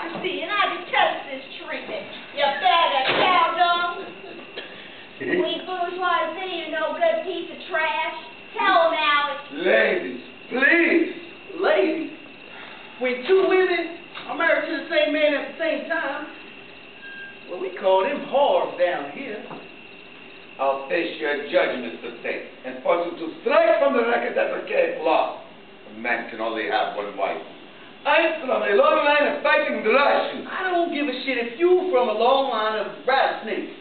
hypocrisy, and I detest this treatment. You bag of cow dung. We bourgeoisie, you no good piece of trash. Tell them, Alex. Ladies, please. Ladies? When two women are married to the same man at the same time, well, we call them whores down here. I'll face your judgment, Mr. Tate, and force you to strike from the record that archaic law. A man can only have one wife. I'm from a long line of fighting Russians. I don't give a shit if you from a long line of rattlesnakes.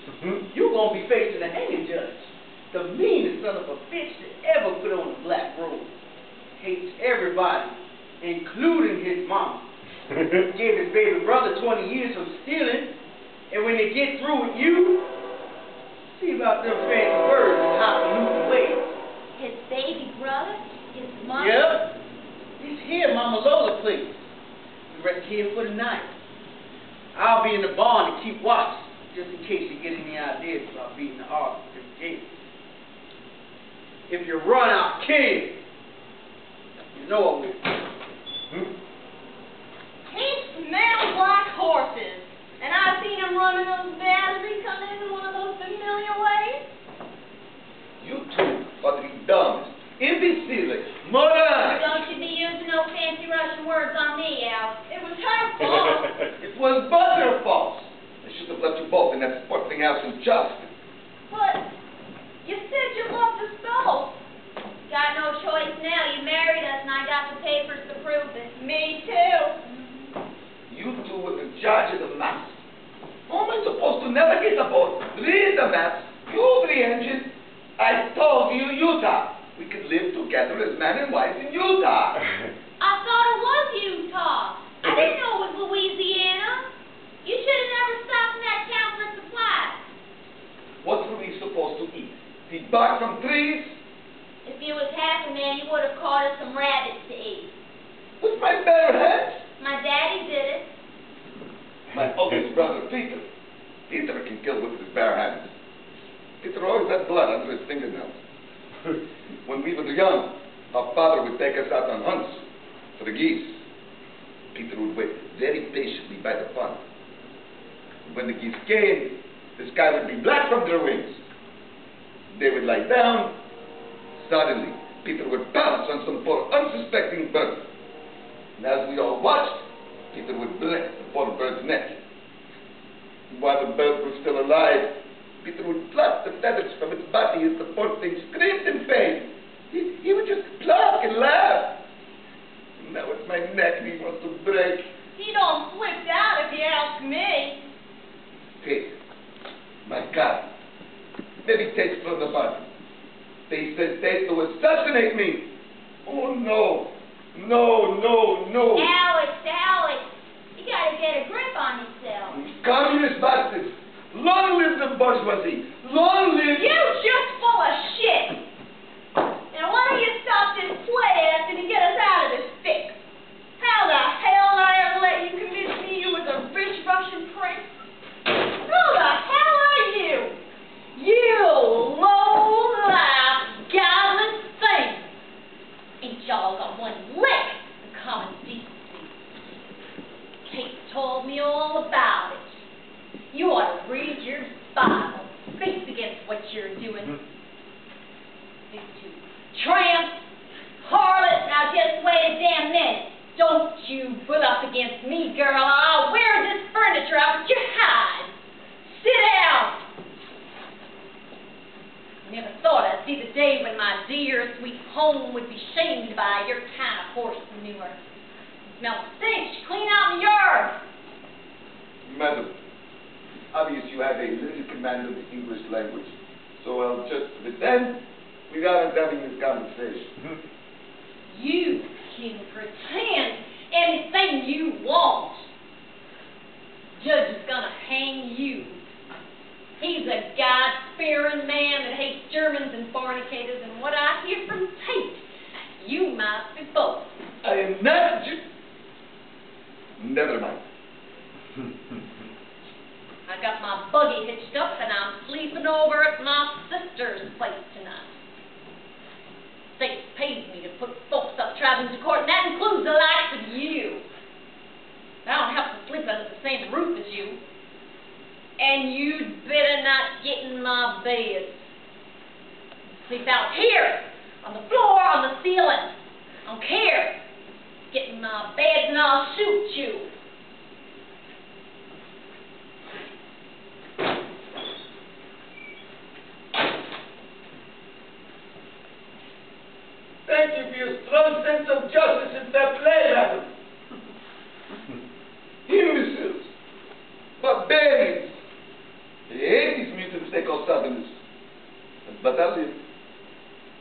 You're going to be facing a hanging judge. The meanest son of a bitch that ever put on a black robe. Hates everybody, including his mama. Gave his baby brother 20 years for stealing, and when they get through with you, see about them fancy birds and highfalutin ways. His baby brother? His mother? Yep. He's here, Mama Lola, please. We rest here for the night. I'll be in the barn to keep watch, just in case you get any ideas about beating the heart of this gate. If you run, I'll kill you. You know I will. He smells like horses. And I've seen him running those batteries coming in one of those familiar ways. You two are the dumbest, imbecile, morons. Don't you be using no fancy Russian words on me, Al. It was her fault. It was but her fault. I should have left you both in that sparkling house in Charleston. But you said you loved us both. Got no choice now. You married us, and I got the papers to prove it. Me too. You two were in charge of the maps. How am I supposed to navigate the boat, read the maps, move the engine? I told you, Utah. We could live together as man and wife in Utah. I thought it was Utah. I didn't know it was Louisiana. You should have never stopped in that town for supplies. What were we supposed to eat? Eat bark from trees? If you was half a man, you would have caught us some rabbits to eat. With my bare hands? My daddy did it. My oldest brother, Peter. Peter can kill with his bare hands. Peter always had blood under his fingernails. When we were young, our father would take us out on hunts for the geese. Peter would wait very patiently by the pond. When the geese came, the sky would be black from their wings. They would lie down. Suddenly, Peter would pounce on some poor unsuspecting bird. And as we all watched, Peter would break the poor bird's neck. And while the bird was still alive, Peter would pluck the feathers from its body as the poor thing screamed in pain. He would just pluck and laugh. And now it's my neck he wants to break. He don't flip out if you ask me. Tate, my God, maybe Tate's from the body. They sent Tate to assassinate me. Oh, no. No, no, no. Alex, you gotta get a grip on yourself. Communist bastards. Long live the bourgeoisie. Long live... You just full of shit. Now why don't you stop this play acting and get us out of this fix? How the hell did I ever let you convince me you was a rich Russian prince? Who the hell are you? You low-life, godless thing. Ain't y'all got one lick of common decency. Kate told me all about it. You ought to read your Bible. Speaks against what you're doing. These two tramps, harlots, now just wait a damn minute. Don't you butt up against me, girl. I'll wear this furniture out with your hide. Sit down. Never thought I'd see the day when my dear sweet home would be shamed by your kind of horse manure. Smell stinks. Clean out the yard. Madam, obviously you have a little command of the English language, so I'll just pretend we aren't having this conversation. You can pretend anything you want. Judge is gonna hang you. He's a God-fearing man that hates Germans and fornicators, and what I hear from Tate, you might be both. I am not Never mind. I got my buggy hitched up, and I'm sleeping over at my sister's place tonight. State pays me to put folks up traveling to court, and that includes the likes of you. I don't have to sleep in you. And you'd better not get in my bed. Sleep out here, on the floor, on the ceiling. I don't care. Get in my bed and I'll shoot you. Thank you for your strong sense of justice and fair play, madam. Imbeciles, barbarians. I hate these mutants they call Southerners. But I'll live.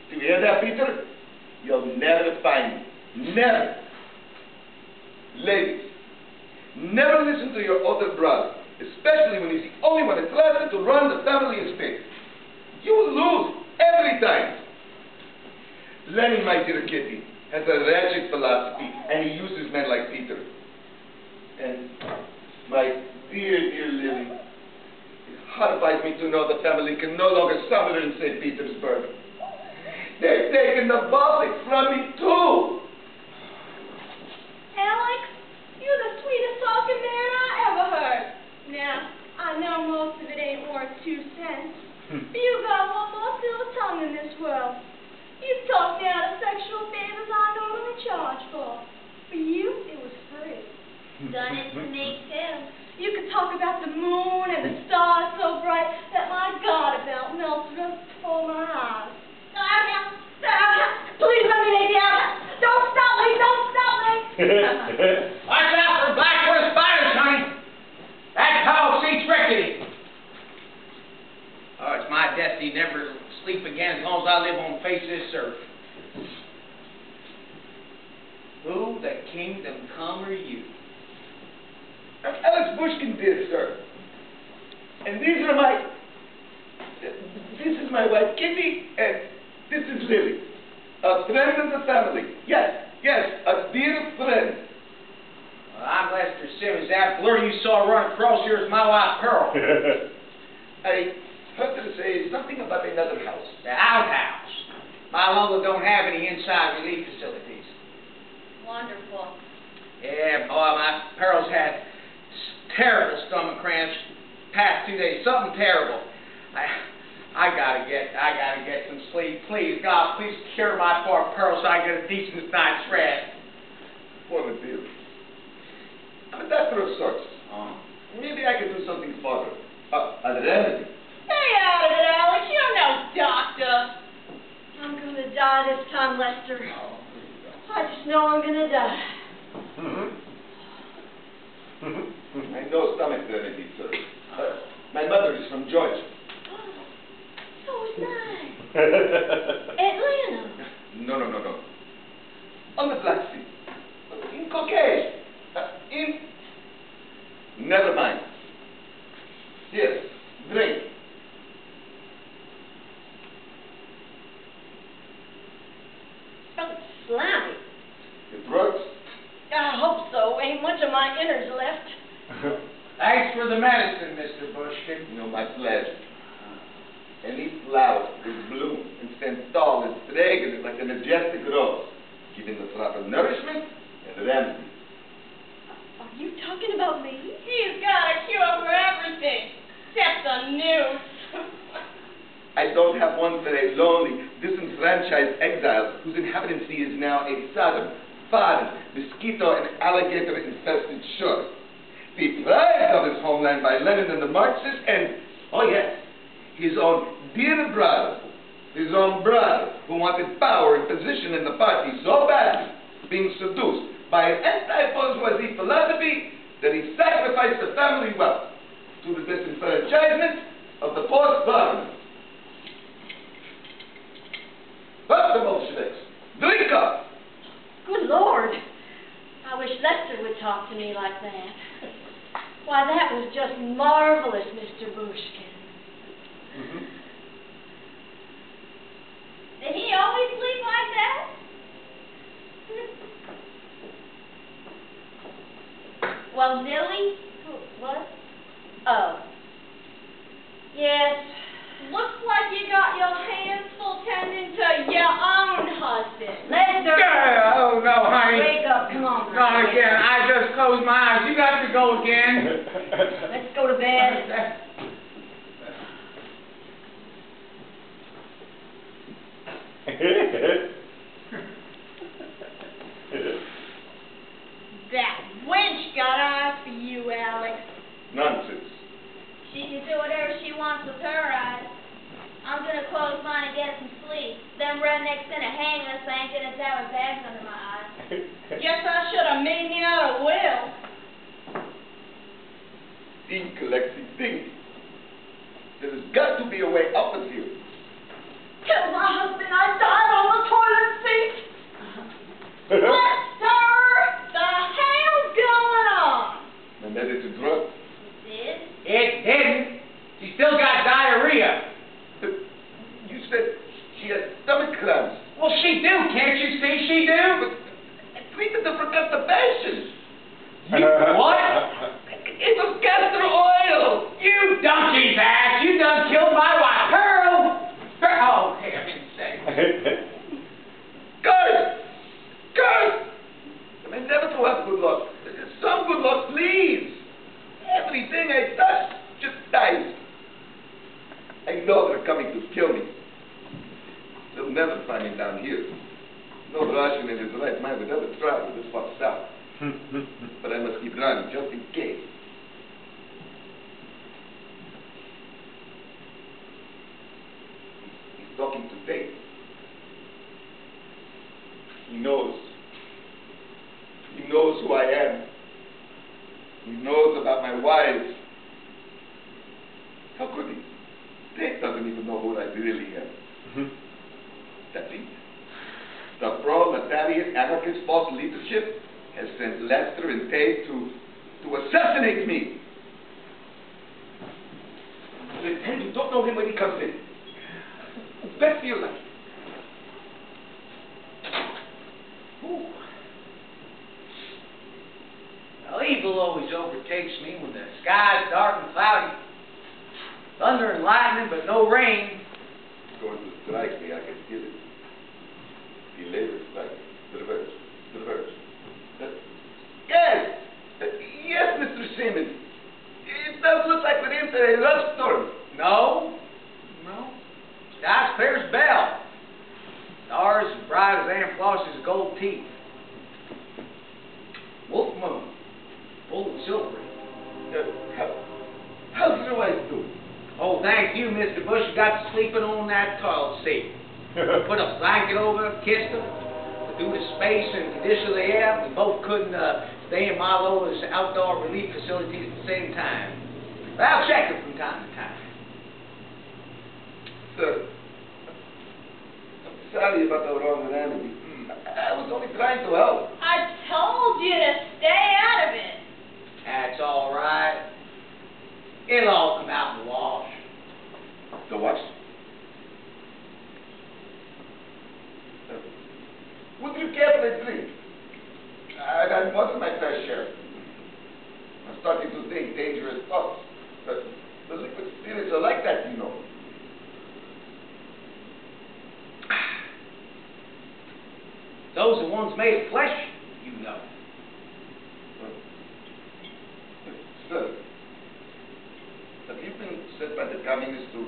Do you hear that, Peter? You'll never find me. Never. Ladies, never listen to your older brother, especially when he's the only one entrusted to run the family estate. You will lose every time. Lenin, my dear Kitty, has a ratchet philosophy, and he uses men like Peter. And my dear Lily, it horrifies me to know the family can no longer summer in St. Petersburg. They've taken the Baltic from me, too. Alex, you're the sweetest talking man I ever heard. Now, I know most of it ain't worth 2 cents, but you got one more silver tongue in this world. You talk me out of sexual favors I normally charge for. For you, it was free. Done it to me, too. You could talk about the moon and the stars so bright that my God about melts right before my eyes. Please let me lay down. Don't stop me, don't stop me. Watch out for black-horse spiders, honey. That dog seats rickety. Oh, it's my destiny never to sleep again as long as I live on the face of this earth. Who the kingdom come are you? I'm Alex Bushkin, dear sir. And this is my wife Kitty, and this is Lily. A friend of the family. Yes, a dear friend. Well, I'm Lester Simmons. That blur you saw run across here is my wife, Pearl. I heard her say something about another house. The outhouse. My Lola don't have any inside relief facilities. Wonderful. Yeah, boy, my Pearl's had terrible stomach cramps past 2 days. Something terrible. I gotta get some sleep. Please, God, please cure my poor Pearl so I get a decent night's rest. Poor dear. I'm a doctor of sorts. Oh. Maybe I can do something for her. A remedy. Stay out of it, Alex. You're no doctor. I'm gonna die this time, Lester. Oh, I just know I'm gonna die. I know stomach remedy, sir. My mother is from Georgia. So is mine. Atlanta. No. On the Black Sea. In Caucasia. Never mind. Here, drink. Oh, slimy. It works. I hope so. Ain't much of my innards left. thanks for the medicine, Mr. Bushkin. No, my pleasure. Any flower will bloom and stand tall and fragrant like a majestic rose, given the proper nourishment and remedy. Are you talking about me? He's got a cure for everything, except the news. I don't have one for a lonely, disenfranchised exile whose inhabitancy is now a southern, foreign, mosquito and alligator-infested shore, deprived of his homeland by Lenin and the Marxists, and, oh yes, his own dear brother, who wanted power and position in the party so badly, being seduced by an anti-bourgeoisie philosophy that he sacrificed the family wealth to the disenfranchisement of the poor government. Fuck the Bolsheviks! Drink up! Good Lord. I wish Lester would talk to me like that. Why, that was just marvelous, Mr. Bushkin. Did he always sleep like that? Well, Lily? What? Oh. Yes. Looks like you got your hands full tending to your own husband. Lester! Oh, no, honey. Wake up, come on. Not again. I just closed my eyes. You got to go again. Let's go to bed. That wench got eyes for you, Alex. Nonsense. She can do whatever she wants with her eyes. I'm gonna close mine and get some sleep. Them rednecks gonna hang us. I ain't gonna die with bags under my eyes. Guess I should have made me out a will. Think, Alexi, think. There has got to be a way out of here. Tell my husband I died on the toilet seat. Lester! The hell's going on? And that is a drug. Did? It didn't. She still got diarrhea. But you said she had stomach cramps. Well, she do. Can't you see she do? But I treated her for constipation. You what? It was castor oil. You donkey's ass. You done killed my wife. Pearl. Oh, heaven's sake. Curse! Curse! I may never to have good luck. Some good luck, please. Everything I touch just dies. I know they're coming to kill me. They'll never find me down here. No Russian in his right mind would ever travel this far south. But I must keep running just in case. He's talking to Dave. He knows. He knows who I am. He knows about my wives. How could he? Dave doesn't even know who I really am. That's it. The proletariat anarchist false leadership has sent Lester and Dave to assassinate me. And you don't know him when he comes in. Bet for your life. Well, evil always overtakes me when the sky's dark and cloudy. Thunder and lightning, but no rain. He's going to strike me, I can feel it. He later strike. The reverse. The reverse. Yes! Yes, Mr. Simmons. It does look like we're into a love storm. No. No. Sky's clear as bell. Stars as bright as Aunt Flossie's gold teeth. Wolf moon. Full and silvery. How's your wife doing? Oh, thank you, Mr. Bush. You got to sleeping on that toilet seat. Put a blanket over her, kissed her. Due to space and condition of the air, we both couldn't stay in Marlowe's outdoor relief facilities at the same time. But I'll check her from time to time. Sir, I'm sorry about the wrong remedy. I was only trying to help. I told you to stay out of it. That's all right. It'll all come out in the wash. The what? Would you care for a drink? I've had more than my fair share. I'm starting to think dangerous thoughts. But the liquid spirits are like that, you know. Those are ones made of flesh, you know. Sir, have you been sent by the communists to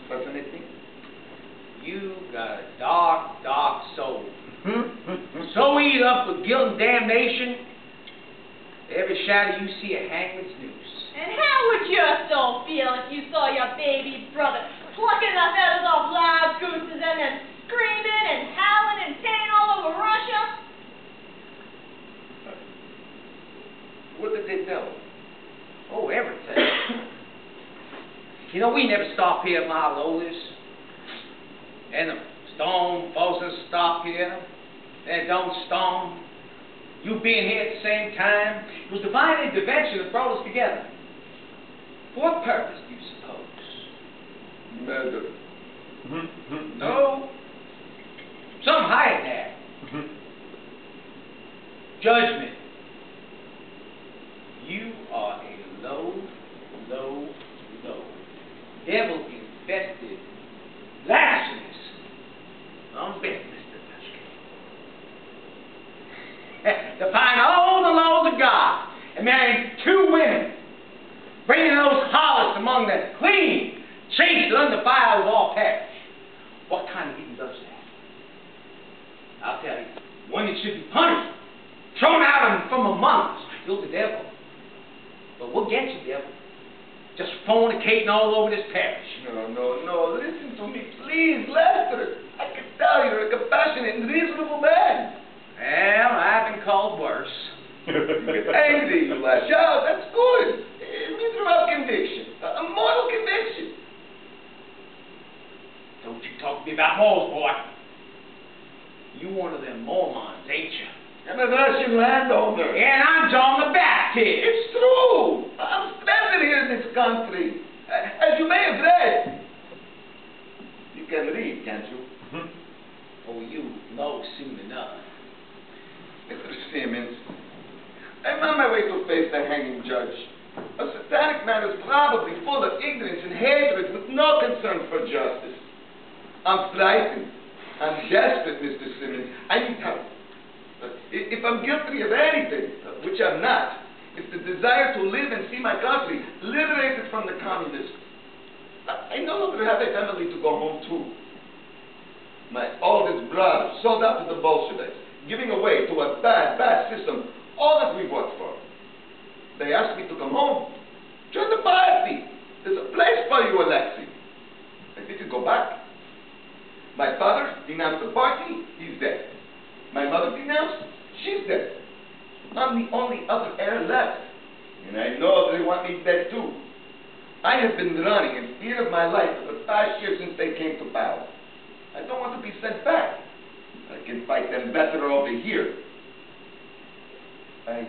assassinate me? You got a dark, dark soul. So eat up with guilt and damnation, every shadow you see a hangman's noose. And how would your soul feel if you saw your baby brother plucking the feathers off live gooses and then screaming and howling in pain all over Russia? What did they tell? Oh, everything. You know, we never stop here at Marlowe's. And the storm forces stop here. And it don't storm. You being here at the same time. It was divine intervention that brought us together. For what purpose, do you suppose? Murder. No. Something higher than that. Judgment. You are a low, low, low, devil-infested, blasphemous, unbent, Mr. and marrying 2 women, bringing those harlots among the clean, chaste, and undefiled of all parish. What kind of heathen does that? I'll tell you, one that should be punished, thrown out from among us. You're the devil. But we'll get you, devil. Just fornicating all over this parish. No, listen to me, please, Lester. I can tell you're a compassionate and reasonable man. Well, I've been called worse. You get angry, you lash out, that's good. It means you have conviction, a moral conviction. Don't you talk to me about morals, boy. You one of them Mormons, ain't you? I'm a Russian landowner. And I'm John the Baptist. It's true. I'm stranded here in this country. As you may have read. You can read, can't you? Oh, you know soon enough. Mr. Simmons, I'm on my way to face the hanging judge. A satanic man is probably full of ignorance and hatred with no concern for justice. I'm frightened. I'm desperate, Mr. Simmons. I need help. If I'm guilty of anything, which I'm not, it's the desire to live and see my country liberated from the communists. I no longer have a family to go home to. My oldest brother sold out to the Bolsheviks, giving away to a bad system all that we worked for. They asked me to come home. Join the party. There's a place for you, Alexei. I didn't go back. My father denounced the party. He's dead. My mother denounced. She's dead. I'm the only other heir left. And I know they want me dead too. I have been running in fear of my life for the past year since they came to power. I don't want to be sent back. I can fight them better over here. I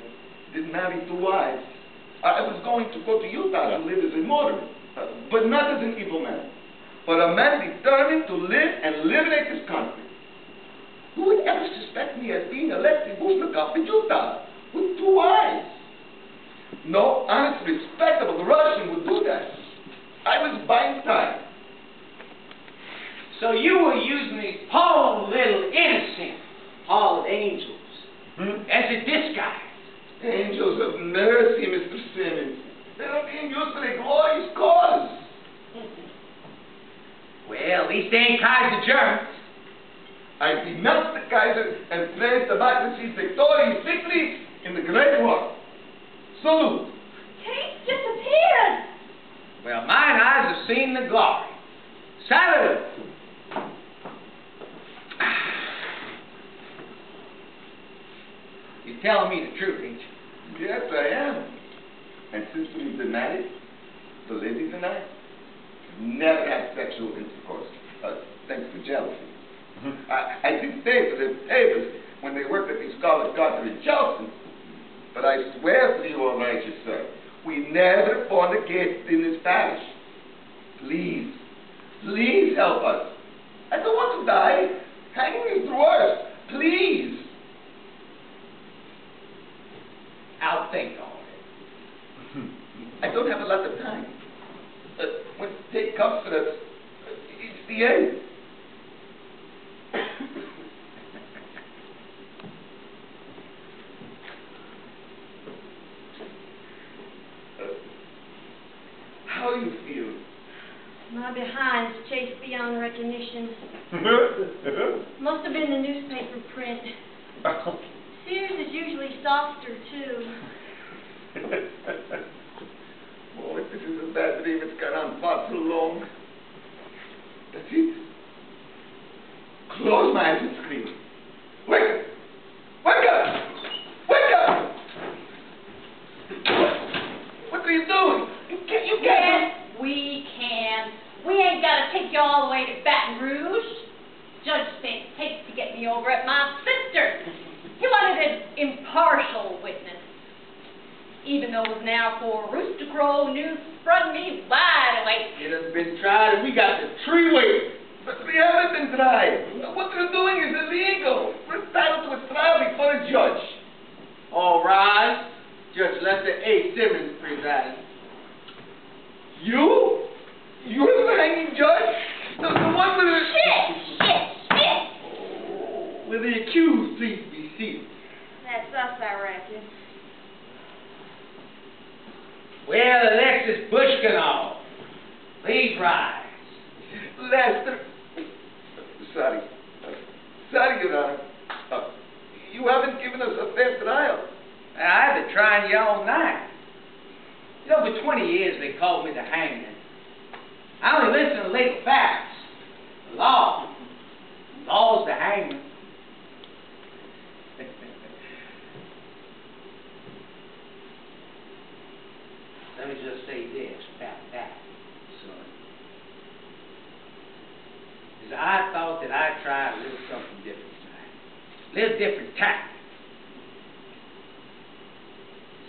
did marry 2 wives. I was going to go to Utah to live as a martyr, but not as an evil man, but a man determined to live and liberate this country. Who would ever suspect me as being Alexei Bushnikov in Utah with 2 wives? No honest, respectable Russian would do that. I was buying time. So you were using these poor little innocent fallen angels as a disguise. Angels of mercy, Mr. Simmons. They're being used for a glorious cause. Well, at least they ain't Kaiser Germans. I denounced the Kaiser and praised democracy's victorious victory in the Great War. Salute. Kate disappeared. Well, mine eyes have seen the glory. Salute. You're telling me the truth, ain't you? Yes, I am. And since we've been married, the ladies and I never had sexual intercourse, thanks to jealousy. I did pay for their papers when they worked at the Scarlet Garter in Charleston, but I swear to you, all righteous sir, we never fornicated in this parish. Please, please help us. I don't want to die. Hanging is the worst. Please. I'll think on it. I don't have a lot of time. When day comes for us, it's the end. How do you feel? My behind's chased beyond recognition. Must have been the newspaper print. Sears is usually softer, too. Boy, this is a bad dream. It's gone on far too long. That's it. Close my eyes and scream. Wake up! Wake up! Wake up! What are you doing? You can't. Yes, we can. We ain't got to take you all the way to Baton Rouge. Judge said it takes to get me over at my sister. He wanted an impartial witness. Even though it was now for Rooster Crow, news sprung me wide awake. It has been tried and we got the tree waiting. But we haven't been tried. What you're doing is illegal. We're entitled to a trial before a judge. All rise. Judge Lester A. Simmons presiding. You? You're the hanging judge? The one with the... Shit! Will the accused please be seated? That's us, I reckon. Well, Alexis Bushkanov, please rise. Lester. Sorry. Sorry, Your Honor. You haven't given us a fair trial. I've been trying you all night. You know, for 20 years they called me the hangman. I only listen to legal facts. The law. Law's the hangman. Let me just say this about that, son. Is I thought that I'd try a little something different tonight. A little different tack.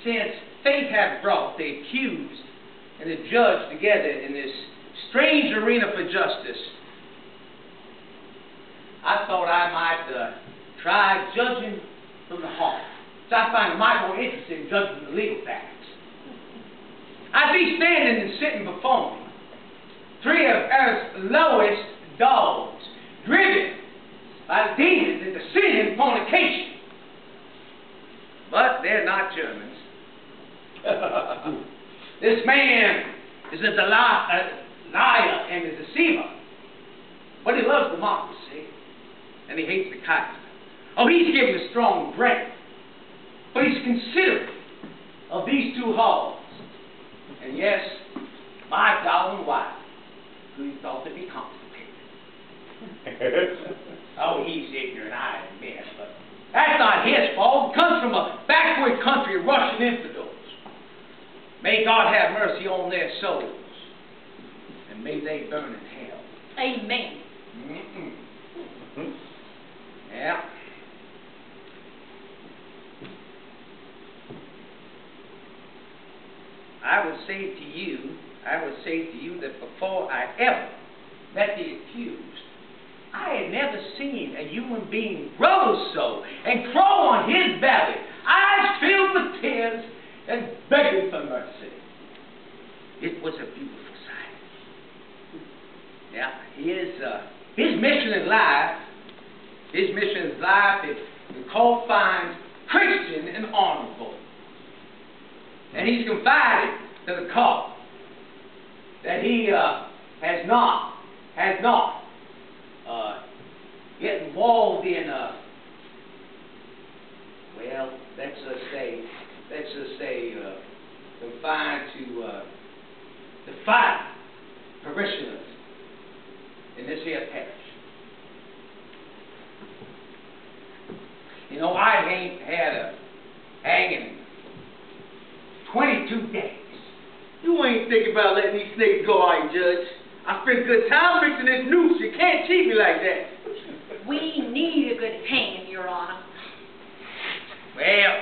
Since fate had brought the accused and the judge together in this strange arena for justice, I thought I might try judging from the heart. So I find it might more interesting in judging the legal facts. I'd be standing and sitting before me, three of Earth's lowest dogs, driven by demons into sin and fornication. But they're not Germans. This man is a liar and a deceiver. But he loves democracy, and he hates the Kaiser. Oh, he's given a strong drink, but he's considerate of these two halls. And yes, my darling wife, who he thought to be complicated. Oh, he's ignorant, I admit, but that's not his fault. It comes from a backward country of Russian infidels. May God have mercy on their souls, and may they burn in hell. Amen. Yeah. I would say to you that before I ever met the accused, I had never seen a human being grovel so and crawl on his belly, eyes filled with tears, and begging for mercy. It was a beautiful sight. Yeah, his mission in life is to call finds Christian and honorable. And he's confided to the court that he has not get involved in well, let's just say confined to five parishioners in this here parish. You know, I ain't had a hanging 22 days. You ain't thinking about letting these snakes go, are you, Judge? I spent good time fixing this noose. You can't cheat me like that. We need a good hanging, Your Honor. Well,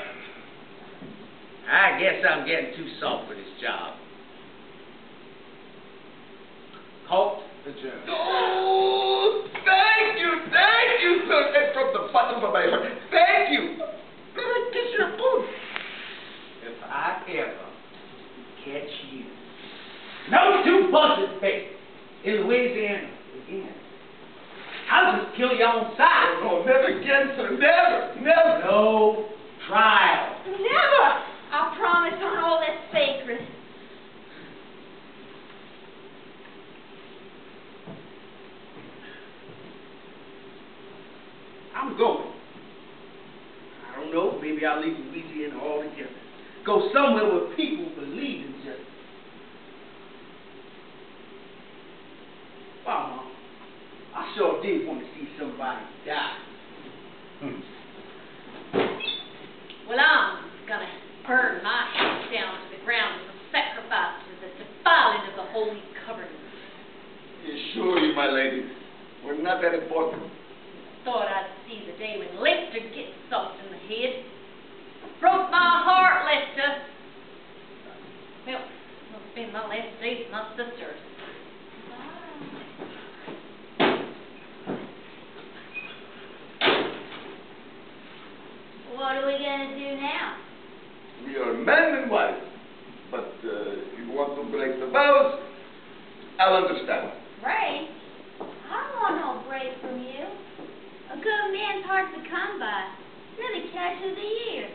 I guess I'm getting too soft for this job. Court adjourned. Oh, thank you, sir. And from the bottom of my heart, thank you. May I kiss your boot? If I ever catch you, no two buzzards bait in Louisiana again, I'll just kill you on sight. Oh, never again, sir. Never. No trial. Never! I promise on all that's sacred. I'm going. I don't know, maybe I'll leave Louisiana altogether. Go somewhere where people believe in justice. Wow, Mom. I sure did want to see somebody die. Well, I'm gonna burn my house down to the ground as a sacrifice to the defiling of the Holy Covenant. Assure you, my lady, we're not that important. Thought I'd see the day when Lester gets soft in the head. Broke my heart, Lester. Well, I'll spend my last days with my sisters. What are we gonna do now? We are man and wife. But if you want to break the vows, I'll understand. Break? I don't want no break from you. A good man's hard to come by. You're the catch of the year.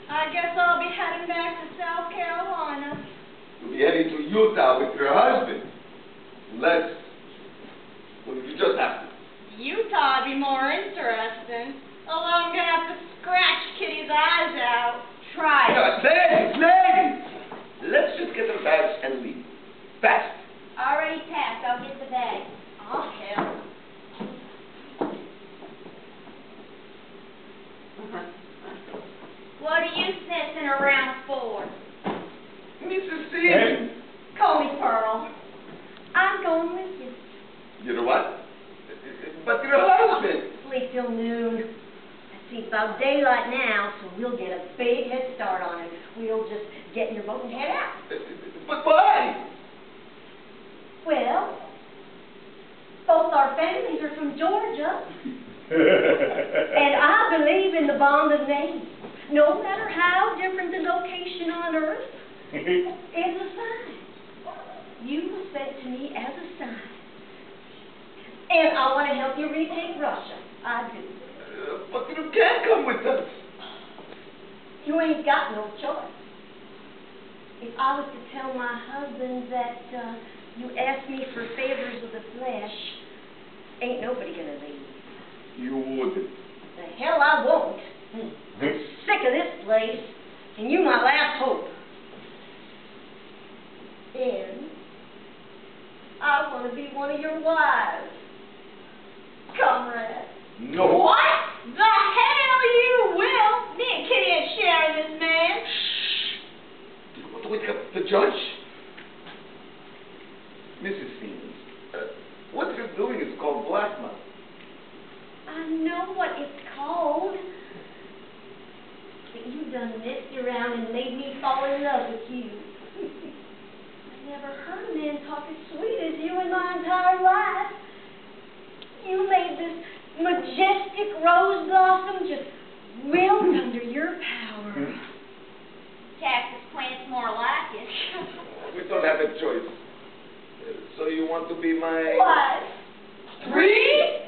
I guess I'll be heading back to South Carolina. heading to Utah with your husband. Unless, well, you just have to. Utah would be more interesting. Although I'm gonna have to scratch Kitty's eyes out. Try it. Yeah, ladies! Let's just get our bags and leave. Fast. Already packed. I'll get the bag. Oh, hell. What are you sniffing around for? Mrs. Stevens. Call me Pearl. I'm going with you. You know what? But your husband. Sleep till noon. See, it's about daylight now, so we'll get a big head start on it. We'll just get in your boat and head out. But why? Well, both our families are from Georgia, and I believe in the bond of nations. No matter how different the location on earth, is a sign. You were sent to me as a sign. And I want to help you retake Russia. I do. But you can't come with us. You ain't got no choice. If I was to tell my husband that you asked me for favors of the flesh, ain't nobody gonna leave. You wouldn't. The hell I won't. I'm sick of this place, and you my last hope. And I want to be one of your wives, comrade. No. What? The hell you will! Me and Kitty ain't sharing this man. Do you want to wake up the judge? Mrs. Stevens, what you're doing is called blackmail. I know what it's called. But you done messed around and made me fall in love with you. I never heard a man talk as sweet as you in my entire life. You made this majestic rose blossom just wilt under your power. Cactus plant's more like it. We don't have a choice. So you want to be my... What? 3?